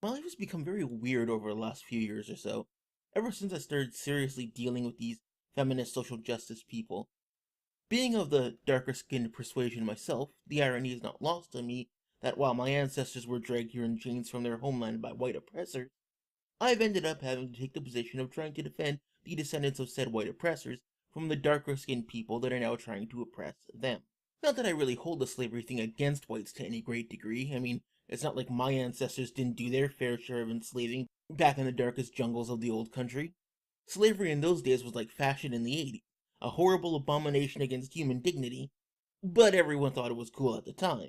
My life has become very weird over the last few years or so, ever since I started seriously dealing with these feminist social justice people. Being of the darker skinned persuasion myself, the irony is not lost on me that while my ancestors were dragged here in chains from their homeland by white oppressors, I've ended up having to take the position of trying to defend the descendants of said white oppressors from the darker skinned people that are now trying to oppress them. Not that I really hold the slavery thing against whites to any great degree. I mean, it's not like my ancestors didn't do their fair share of enslaving back in the darkest jungles of the old country. Slavery in those days was like fashion in the 80s, a horrible abomination against human dignity, but everyone thought it was cool at the time.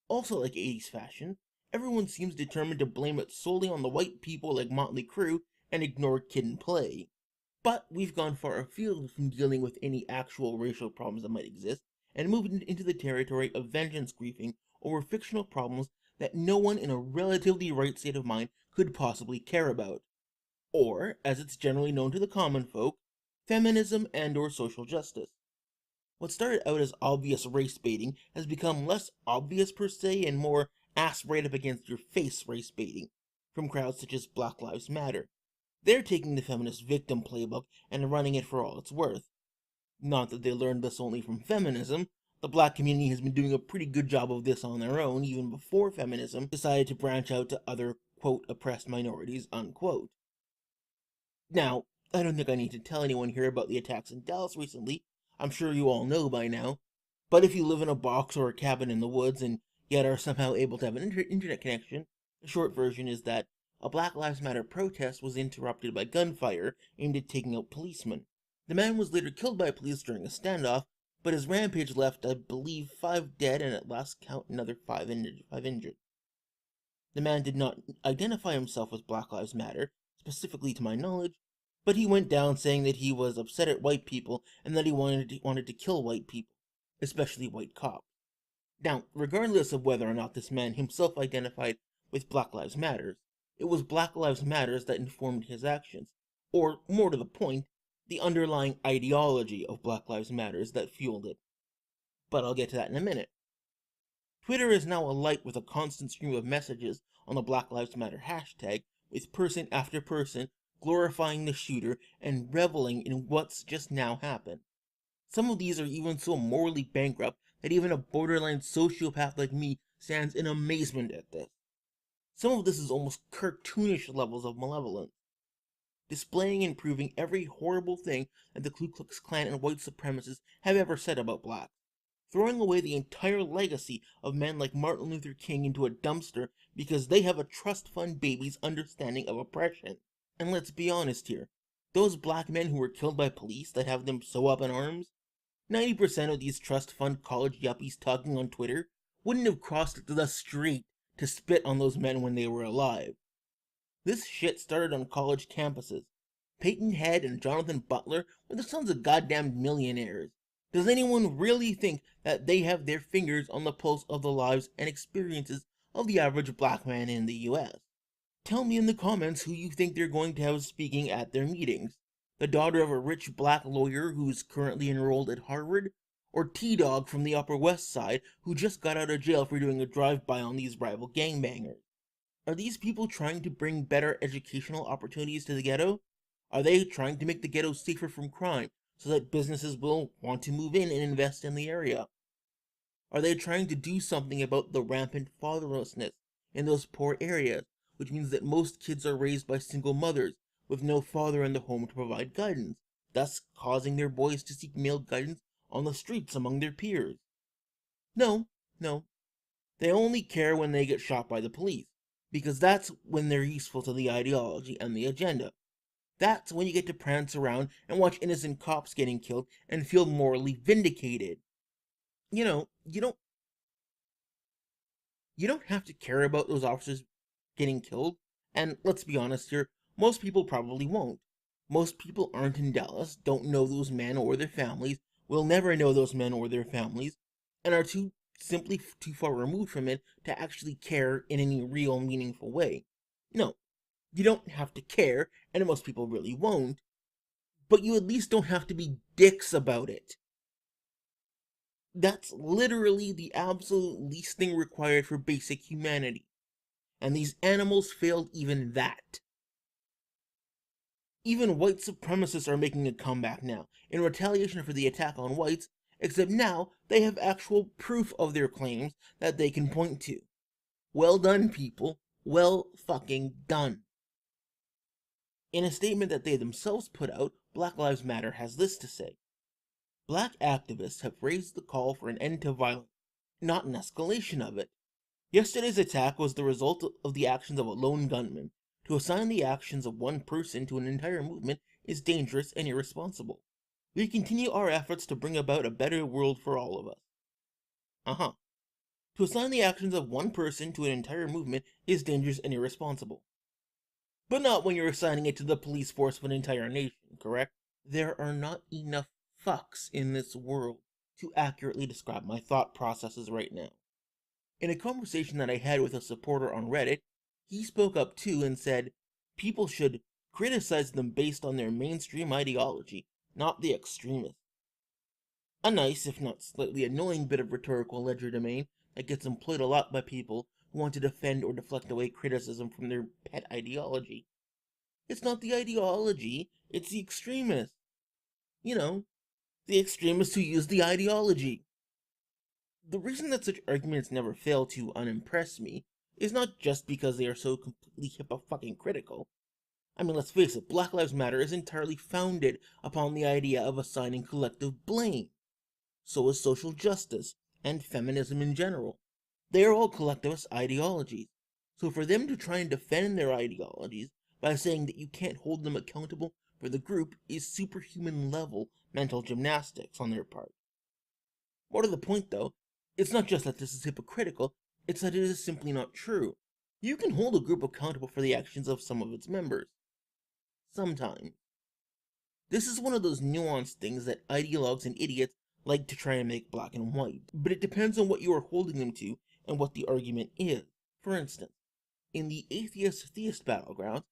Also like 80s fashion, everyone seems determined to blame it solely on the white people like Motley Crue and ignore Kid and Play. But we've gone far afield from dealing with any actual racial problems that might exist, and moved into the territory of vengeance griefing over fictional problems that no one in a relatively right state of mind could possibly care about. Or, as it's generally known to the common folk, feminism and or social justice. What started out as obvious race baiting has become less obvious per se and more ass right up against your face race baiting, from crowds such as Black Lives Matter. They're taking the feminist victim playbook and running it for all it's worth. Not that they learned this only from feminism. The black community has been doing a pretty good job of this on their own, even before feminism decided to branch out to other, quote, oppressed minorities, unquote. Now, I don't think I need to tell anyone here about the attacks in Dallas recently. I'm sure you all know by now. But if you live in a box or a cabin in the woods and yet are somehow able to have an internet connection, the short version is that a Black Lives Matter protest was interrupted by gunfire aimed at taking out policemen. The man was later killed by police during a standoff, but his rampage left, I believe, 5 dead and at last count another 5 injured. The man did not identify himself as Black Lives Matter, specifically to my knowledge, but he went down saying that he was upset at white people and that he wanted to kill white people, especially white cops. Now, regardless of whether or not this man himself identified with Black Lives Matter, it was Black Lives Matter that informed his actions, or, more to the point, the underlying ideology of Black Lives Matter that fueled it. But I'll get to that in a minute. Twitter is now alight with a constant stream of messages on the Black Lives Matter hashtag, with person after person glorifying the shooter and reveling in what's just now happened. Some of these are even so morally bankrupt that even a borderline sociopath like me stands in amazement at this. Some of this is almost cartoonish levels of malevolence, displaying and proving every horrible thing that the Ku Klux Klan and white supremacists have ever said about blacks, throwing away the entire legacy of men like Martin Luther King into a dumpster because they have a trust fund baby's understanding of oppression. And let's be honest here, those black men who were killed by police that have them so up in arms, 90% of these trust fund college yuppies talking on Twitter wouldn't have crossed the street to spit on those men when they were alive. This shit started on college campuses. Peyton Head and Jonathan Butler were the sons of goddamn millionaires. Does anyone really think that they have their fingers on the pulse of the lives and experiences of the average black man in the US? Tell me in the comments who you think they're going to have speaking at their meetings. The daughter of a rich black lawyer who is currently enrolled at Harvard? Or T-Dog from the Upper West Side who just got out of jail for doing a drive-by on these rival gangbangers? Are these people trying to bring better educational opportunities to the ghetto? Are they trying to make the ghetto safer from crime so that businesses will want to move in and invest in the area? Are they trying to do something about the rampant fatherlessness in those poor areas, which means that most kids are raised by single mothers with no father in the home to provide guidance, thus causing their boys to seek male guidance on the streets among their peers? No, no. They only care when they get shot by the police, because that's when they're useful to the ideology and the agenda. That's when you get to prance around and watch innocent cops getting killed and feel morally vindicated. You know, you don't have to care about those officers getting killed, and let's be honest here, most people probably won't. Most people aren't in Dallas, don't know those men or their families, will never know those men or their families, and are simply too far removed from it to actually care in any real meaningful way. No, you don't have to care, and most people really won't, but you at least don't have to be dicks about it. That's literally the absolute least thing required for basic humanity. And these animals failed even that. Even white supremacists are making a comeback now, in retaliation for the attack on whites, except now they have actual proof of their claims that they can point to. Well done, people. Well fucking done. In a statement that they themselves put out, Blacklivesmatter has this to say: Black activists have raised the call for an end to violence, not an escalation of it. Yesterday's attack was the result of the actions of a lone gunman. To assign the actions of one person to an entire movement is dangerous and irresponsible. We continue our efforts to bring about a better world for all of us. To assign the actions of one person to an entire movement is dangerous and irresponsible. But not when you're assigning it to the police force of an entire nation, correct? There are not enough fucks in this world to accurately describe my thought processes right now. In a conversation that I had with a supporter on Reddit, he spoke up too and said people should criticize them based on their mainstream ideology, not the extremists. A nice, if not slightly annoying, bit of rhetorical legerdemain that gets employed a lot by people who want to defend or deflect away criticism from their pet ideology. It's not the ideology, it's the extremists. You know, the extremists who use the ideology. The reason that such arguments never fail to unimpress me is not just because they are so completely hypocritical. I mean, let's face it, Black Lives Matter is entirely founded upon the idea of assigning collective blame. So is social justice, and feminism in general. They are all collectivist ideologies. So for them to try and defend their ideologies by saying that you can't hold them accountable for the group is superhuman level mental gymnastics on their part. More to the point though, it's not just that this is hypocritical, it's that it is simply not true. You can hold a group accountable for the actions of some of its members. Sometimes. This is one of those nuanced things that ideologues and idiots like to try and make black and white, but it depends on what you are holding them to and what the argument is. For instance, in the atheist-theist battleground,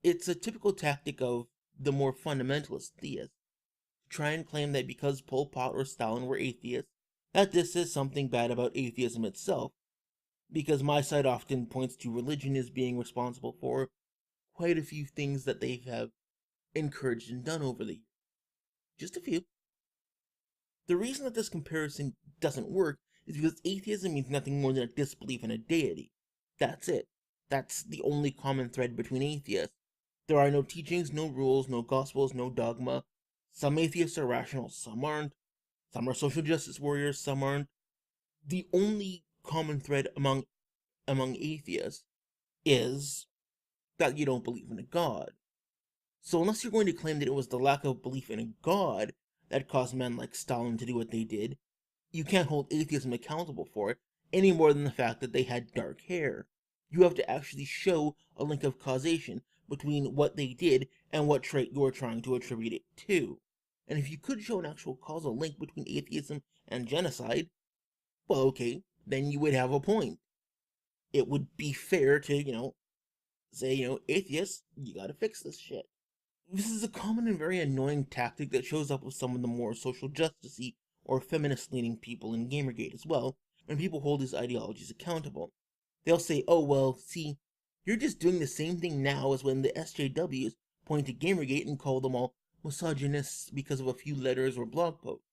it's a typical tactic of the more fundamentalist theists to try and claim that because Pol Pot or Stalin were atheists, that this is something bad about atheism itself, because my side often points to religion as being responsible for quite a few things that they have encouraged and done over the years. Just a few. The reason that this comparison doesn't work is because atheism means nothing more than a disbelief in a deity. That's it. That's the only common thread between atheists. There are no teachings, no rules, no gospels, no dogma. Some atheists are rational, some aren't. Some are social justice warriors, some aren't. The only common thread among atheists is that you don't believe in a god. So unless you're going to claim that it was the lack of belief in a god that caused men like Stalin to do what they did, you can't hold atheism accountable for it any more than the fact that they had dark hair. You have to actually show a link of causation between what they did and what trait you're trying to attribute it to. And if you could show an actual causal link between atheism and genocide, well, okay, then you would have a point. It would be fair to, say, atheists, you gotta fix this shit. This is a common and very annoying tactic that shows up with some of the more social justice-y or feminist-leaning people in Gamergate as well, when people hold these ideologies accountable. They'll say, oh well, see, you're just doing the same thing now as when the SJWs point to Gamergate and call them all misogynists because of a few letters or blog posts.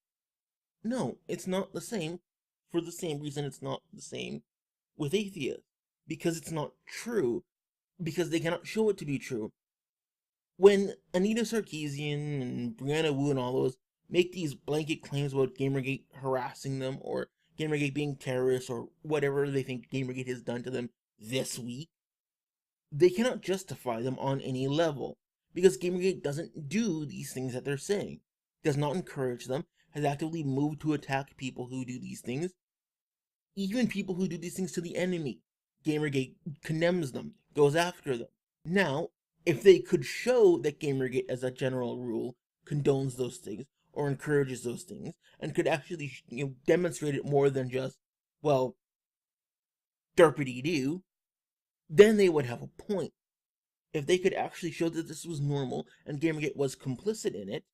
No, it's not the same, for the same reason it's not the same with atheists. Because it's not true. Because they cannot show it to be true. When Anita Sarkeesian and Brianna Wu and all those make these blanket claims about Gamergate harassing them, or Gamergate being terrorists, or whatever they think Gamergate has done to them this week, they cannot justify them on any level, because Gamergate doesn't do these things that they're saying, does not encourage them, has actively moved to attack people who do these things, even people who do these things to the enemy. Gamergate condemns them, goes after them. Now, if they could show that Gamergate, as a general rule, condones those things, or encourages those things, and could actually, demonstrate it more than just, well, derpity-doo, then they would have a point. If they could actually show that this was normal, and Gamergate was complicit in it,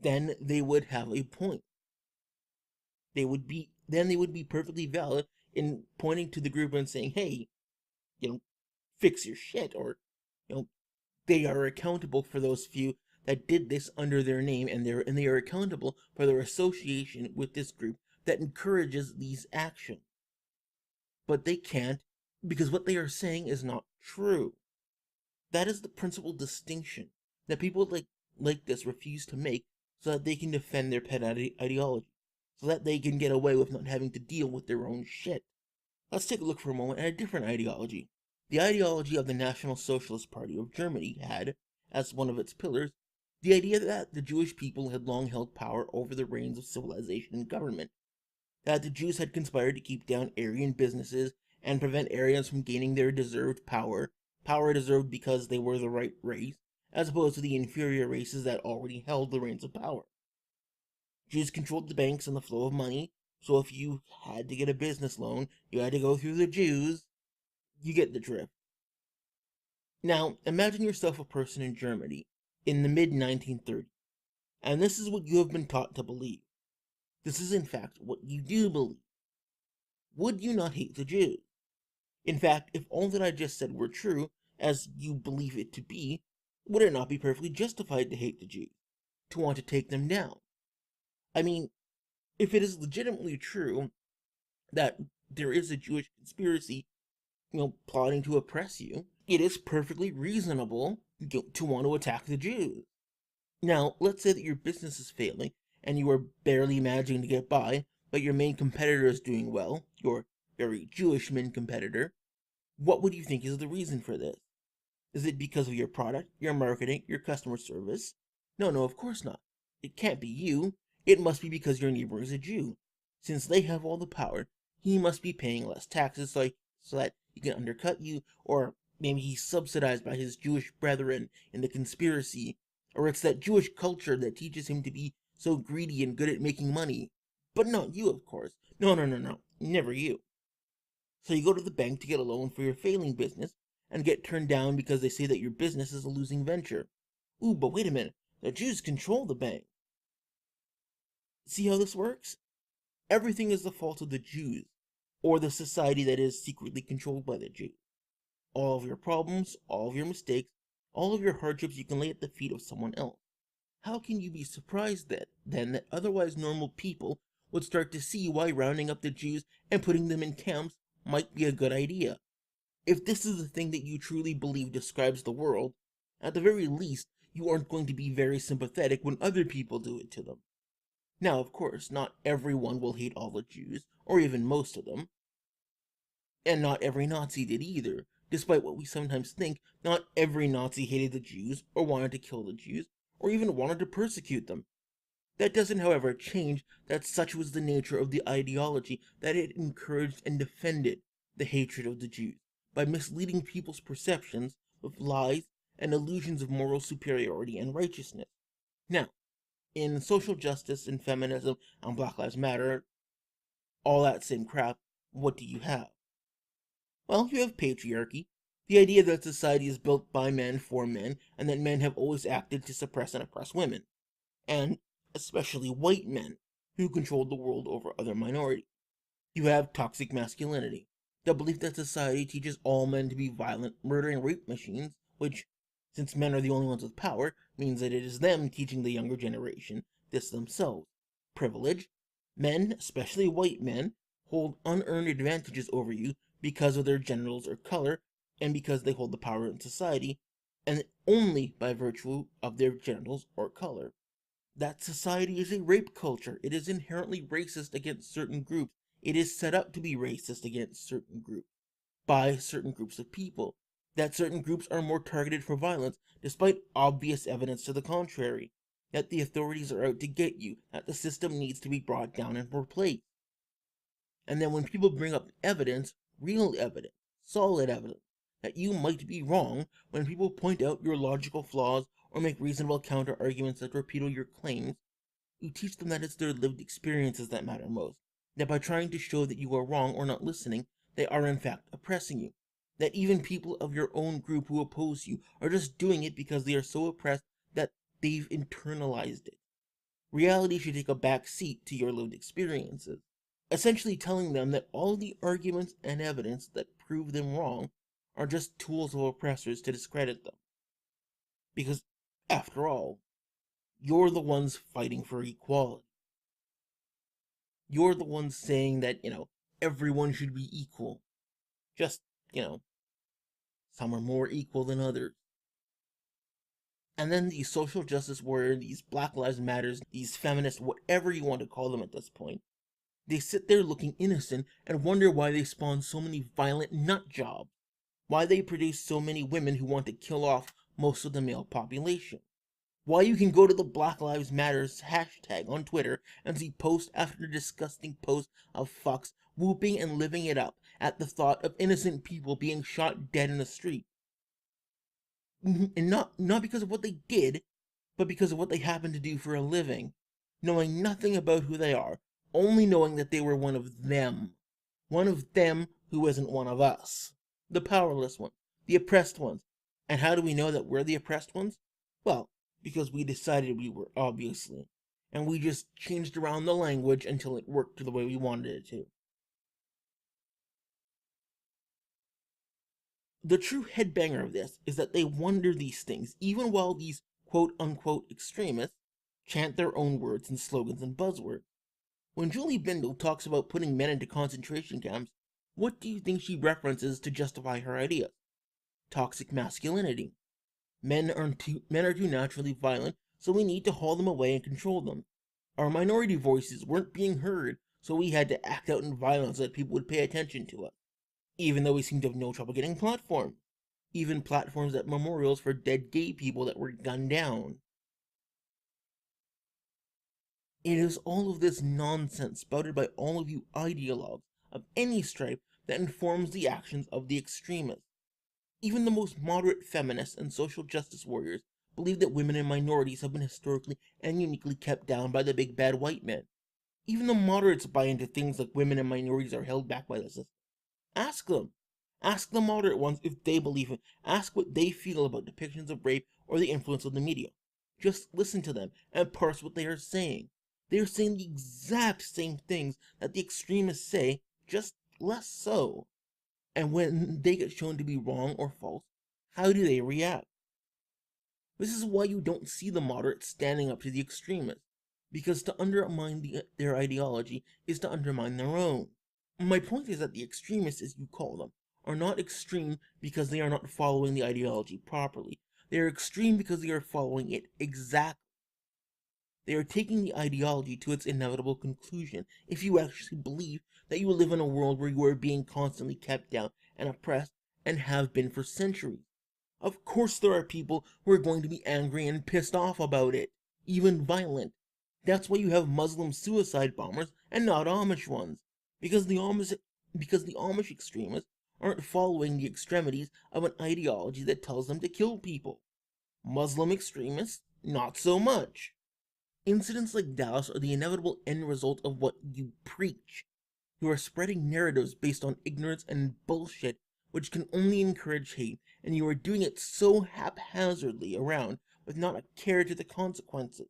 then they would have a point. They would be perfectly valid in pointing to the group and saying, hey, fix your shit, or, you know, they are accountable for those few that did this under their name, and they are accountable for their association with this group that encourages these actions. But they can't, because what they are saying is not true. That is the principal distinction that people like this refuse to make, so that they can defend their pet ideology, so that they can get away with not having to deal with their own shit. Let's take a look for a moment at a different ideology. The ideology of the National Socialist Party of Germany had, as one of its pillars, the idea that the Jewish people had long held power over the reins of civilization and government, that the Jews had conspired to keep down Aryan businesses and prevent Aryans from gaining their deserved power deserved because they were the right race, as opposed to the inferior races that already held the reins of power. Jews controlled the banks and the flow of money, so if you had to get a business loan, you had to go through the Jews. You get the drift. Now, imagine yourself a person in Germany in the mid-1930s, and this is what you have been taught to believe. This is in fact what you do believe. Would you not hate the Jews? In fact, if all that I just said were true, as you believe it to be, would it not be perfectly justified to hate the Jews? To want to take them down? I mean, if it is legitimately true that there is a Jewish conspiracy, plotting to oppress you, it is perfectly reasonable to want to attack the Jews. Now, let's say that your business is failing and you are barely managing to get by, but your main competitor is doing well, your very Jewish main competitor. What would you think is the reason for this? Is it because of your product, your marketing, your customer service? No, of course not. It can't be you. It must be because your neighbor is a Jew. Since they have all the power, he must be paying less taxes so that he can undercut you, or maybe he's subsidized by his Jewish brethren in the conspiracy, or it's that Jewish culture that teaches him to be so greedy and good at making money. But not you, of course. No, never you. So you go to the bank to get a loan for your failing business, and get turned down because they say that your business is a losing venture. Ooh, but wait a minute, the Jews control the bank. See how this works? Everything is the fault of the Jews, or the society that is secretly controlled by the Jews. All of your problems, all of your mistakes, all of your hardships you can lay at the feet of someone else. How can you be surprised then that otherwise normal people would start to see why rounding up the Jews and putting them in camps might be a good idea? If this is the thing that you truly believe describes the world, at the very least, you aren't going to be very sympathetic when other people do it to them. Now, of course, not everyone will hate all the Jews, or even most of them. And not every Nazi did either. Despite what we sometimes think, not every Nazi hated the Jews, or wanted to kill the Jews, or even wanted to persecute them. That doesn't, however, change that such was the nature of the ideology that it encouraged and defended the hatred of the Jews, by misleading people's perceptions with lies and illusions of moral superiority and righteousness. Now, in social justice and feminism and Black Lives Matter, all that same crap, what do you have? Well, you have patriarchy, the idea that society is built by men for men, and that men have always acted to suppress and oppress women, and especially white men, who controlled the world over other minorities. You have toxic masculinity, the belief that society teaches all men to be violent, murdering rape machines, which, since men are the only ones with power, means that it is them teaching the younger generation this themselves. Privilege. Men, especially white men, hold unearned advantages over you because of their genitals or color, and because they hold the power in society, and only by virtue of their genitals or color. That society is a rape culture. It is inherently racist against certain groups. It is set up to be racist against certain groups, by certain groups of people. That certain groups are more targeted for violence, despite obvious evidence to the contrary. That the authorities are out to get you, that the system needs to be brought down and replaced. And then when people bring up evidence, real evidence, solid evidence, that you might be wrong, when people point out your logical flaws or make reasonable counter-arguments that torpedo your claims, you teach them that it's their lived experiences that matter most, that by trying to show that you are wrong or not listening, they are in fact oppressing you, that even people of your own group who oppose you are just doing it because they are so oppressed that they've internalized it. Reality should take a back seat to your lived experiences, essentially telling them that all the arguments and evidence that prove them wrong are just tools of oppressors to discredit them. Because, after all, you're the ones fighting for equality. You're the ones saying that, everyone should be equal. Just, you know, some are more equal than others. And then these social justice warriors, these Black Lives Matters, these feminists, whatever you want to call them at this point, they sit there looking innocent and wonder why they spawn so many violent nut jobs. Why they produce so many women who want to kill off most of the male population. Why you can go to the Black Lives Matters hashtag on Twitter and see post after disgusting post of fucks whooping and living it up at the thought of innocent people being shot dead in the street. And not because of what they did, but because of what they happen to do for a living, knowing nothing about who they are, only knowing that they were one of them who isn't one of us, the powerless ones, the oppressed ones. And how do we know that we're the oppressed ones? Well, because we decided we were, obviously, and we just changed around the language until it worked the way we wanted it to. The true headbanger of this is that they wonder these things, even while these quote-unquote extremists chant their own words and slogans and buzzwords. When Julie Bindel talks about putting men into concentration camps, what do you think she references to justify her ideas? Toxic masculinity. Men are too naturally violent, so we need to haul them away and control them. Our minority voices weren't being heard, so we had to act out in violence so that people would pay attention to us. Even though we seem to have no trouble getting platforms. Even platforms at memorials for dead gay people that were gunned down. It is all of this nonsense spouted by all of you ideologues of any stripe that informs the actions of the extremists. Even the most moderate feminists and social justice warriors believe that women and minorities have been historically and uniquely kept down by the big bad white men. Even the moderates buy into things like women and minorities are held back by the system. Ask them. Ask the moderate ones if they believe it. Ask what they feel about depictions of rape or the influence of the media. Just listen to them and parse what they are saying. They are saying the exact same things that the extremists say, just less so. And when they get shown to be wrong or false, how do they react? This is why you don't see the moderates standing up to the extremists, because to undermine their ideology is to undermine their own. My point is that the extremists, as you call them, are not extreme because they are not following the ideology properly. They are extreme because they are following it exactly. They are taking the ideology to its inevitable conclusion if you actually believe that you live in a world where you are being constantly kept down and oppressed and have been for centuries. Of course there are people who are going to be angry and pissed off about it, even violent. That's why you have Muslim suicide bombers and not Amish ones, because the Amish extremists aren't following the extremities of an ideology that tells them to kill people. Muslim extremists, not so much. Incidents like Dallas are the inevitable end result of what you preach. You are spreading narratives based on ignorance and bullshit, which can only encourage hate, and you are doing it so haphazardly around with not a care to the consequences.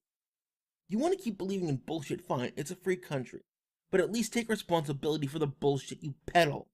You want to keep believing in bullshit, fine, it's a free country. But at least take responsibility for the bullshit you peddle.